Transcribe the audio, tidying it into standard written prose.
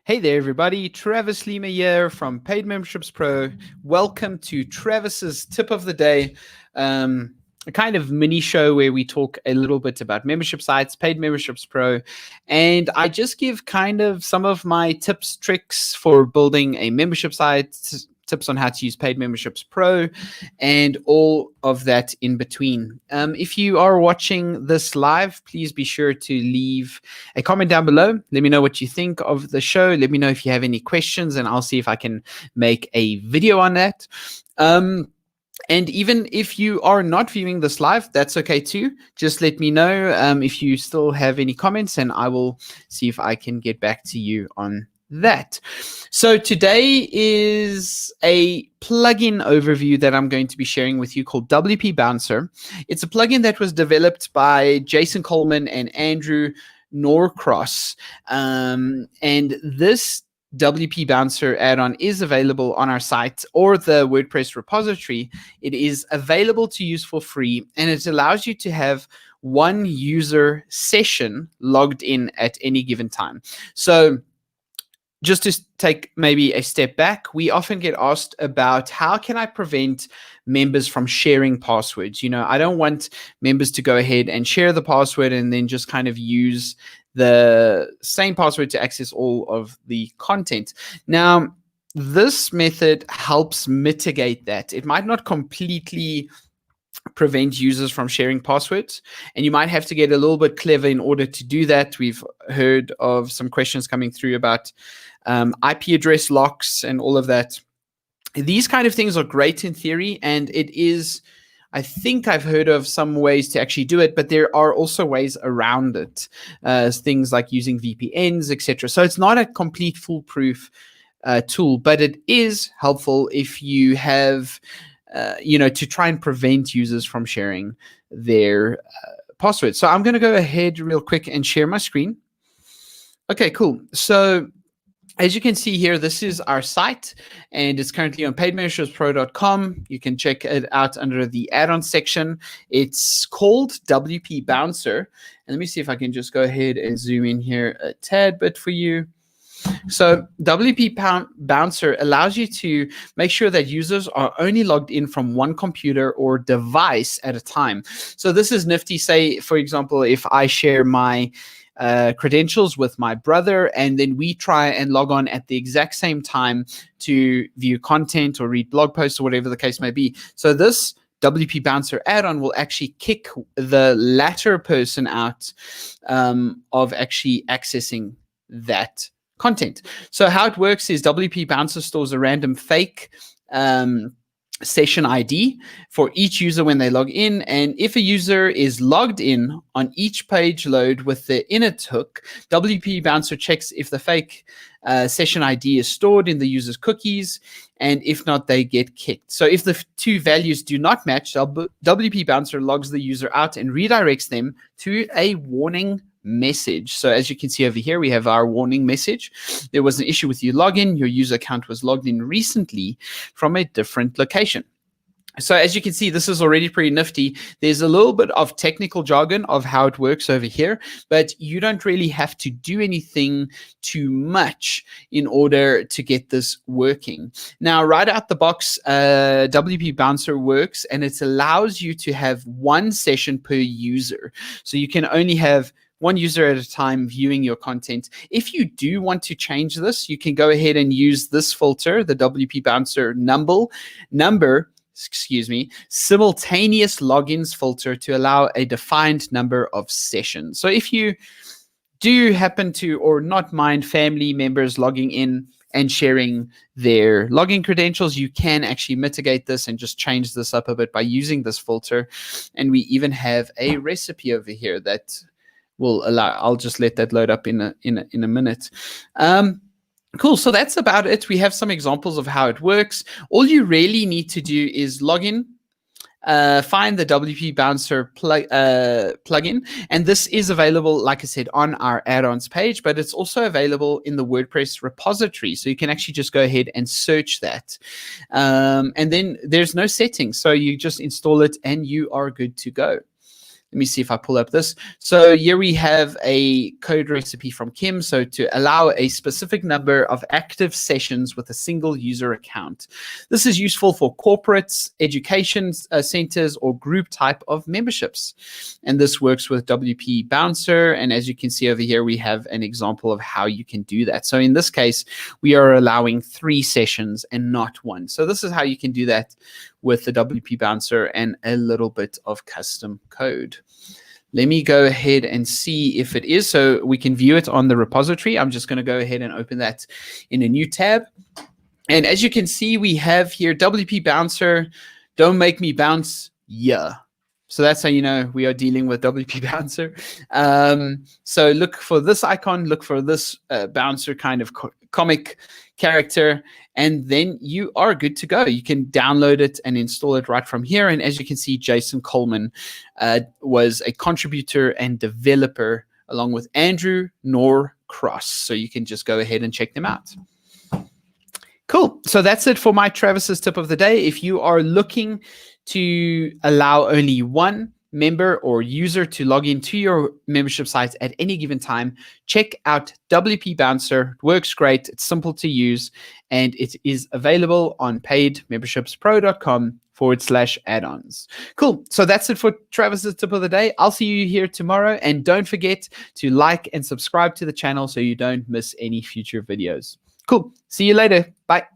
Hey there, everybody. Travis Lima here from Paid Memberships Pro. Welcome to Travis's Tip of the Day, a kind of mini show where we talk a little bit about membership sites, Paid Memberships Pro, and I just give kind of some of my tips, tricks for building a membership site, tips on how to use Paid Memberships Pro, and all of that in between. If you are watching this live, please be sure to leave a comment down below. Let me know what you think of the show. Let me know if you have any questions, and I'll see if I can make a video on that. And even if you are not viewing this live, that's okay too. Just let me know if you still have any comments, and I will see if I can get back to you on that. So today is a plugin overview that I'm going to be sharing with you called WP Bouncer. It's a plugin that was developed by Jason Coleman and Andrew Norcross. And this WP Bouncer add-on is available on our site or the WordPress repository. It is available to use for free, and it allows you to have one user session logged in at any given time. So just to take maybe a step back, we often get asked about how can I prevent members from sharing passwords? You know, I don't want members to go ahead and share the password and then just kind of use the same password to access all of the content. Now, this method helps mitigate that. It might not completely prevent users from sharing passwords, and you might have to get a little bit clever in order to do that. We've heard of some questions coming through about IP address locks and all of that. These kind of things are great in theory, and it is, I think I've heard of some ways to actually do it, but there are also ways around it, things like using VPNs, etc. So it's not a complete foolproof tool, but it is helpful if you have to try and prevent users from sharing their passwords. So I'm going to go ahead real quick and share my screen. Okay, cool. So as you can see here, this is our site, and it's currently on paidmembershipspro.com. You can check it out under the add-on section. It's called WP Bouncer. And let me see if I can just go ahead and zoom in here a tad bit for you. So WP Bouncer allows you to make sure that users are only logged in from one computer or device at a time. So this is nifty. Say, for example, if I share my credentials with my brother, and then we try and log on at the exact same time to view content or read blog posts or whatever the case may be. So this WP Bouncer add-on will actually kick the latter person out of actually accessing that content. So how it works is WP Bouncer stores a random fake session ID for each user when they log in, and if a user is logged in on each page load with the init hook, WP Bouncer checks if the fake session ID is stored in the user's cookies, and if not, they get kicked. So if the two values do not match, WP Bouncer logs the user out and redirects them to a warning message. So as you can see over here, we have our warning message. There was an issue with your login. Your user account was logged in recently from a different location. So as you can see, this is already pretty nifty. There's a little bit of technical jargon of how it works over here, but you don't really have to do anything too much in order to get this working. Now, right out the box, WP Bouncer works, and it allows you to have one session per user. So you can only have one user at a time viewing your content. If you do want to change this, you can go ahead and use this filter, the WP Bouncer simultaneous logins filter, to allow a defined number of sessions. So if you do happen to or not mind family members logging in and sharing their login credentials, you can actually mitigate this and just change this up a bit by using this filter. And we even have a recipe over here that will allow. I'll just let that load up in a minute. Cool. So that's about it. We have some examples of how it works. All you really need to do is log in, find the WP Bouncer plugin, and this is available, like I said, on our add-ons page, but it's also available in the WordPress repository. So you can actually just go ahead and search that. And then there's no settings. So you just install it and you are good to go. Let me see if I pull up this. So here we have a code recipe from Kim. So to allow a specific number of active sessions with a single user account. This is useful for corporates, education centers, or group type of memberships. And this works with WP Bouncer. And as you can see over here, we have an example of how you can do that. So in this case, we are allowing 3 sessions and not 1. So this is how you can do that with the WP Bouncer and a little bit of custom code. Let me go ahead and see if it is. So we can view it on the repository. I'm just going to go ahead and open that in a new tab. And as you can see, we have here WP Bouncer, don't make me bounce, yeah. So that's how you know we are dealing with WP Bouncer. So look for this icon, look for this bouncer kind of comic character, and then you are good to go. You can download it and install it right from here. And as you can see, Jason Coleman was a contributor and developer along with Andrew Norcross. So you can just go ahead and check them out. Cool. So that's it for my Travis's tip of the day. If you are looking to allow only one member or user to log into your membership sites at any given time, check out WP Bouncer. It works great. It's simple to use, and it is available on paidmembershipspro.com/add-ons. Cool. So that's it for Travis's tip of the day. I'll see you here tomorrow, and don't forget to like and subscribe to the channel so you don't miss any future videos. Cool. See you later. Bye.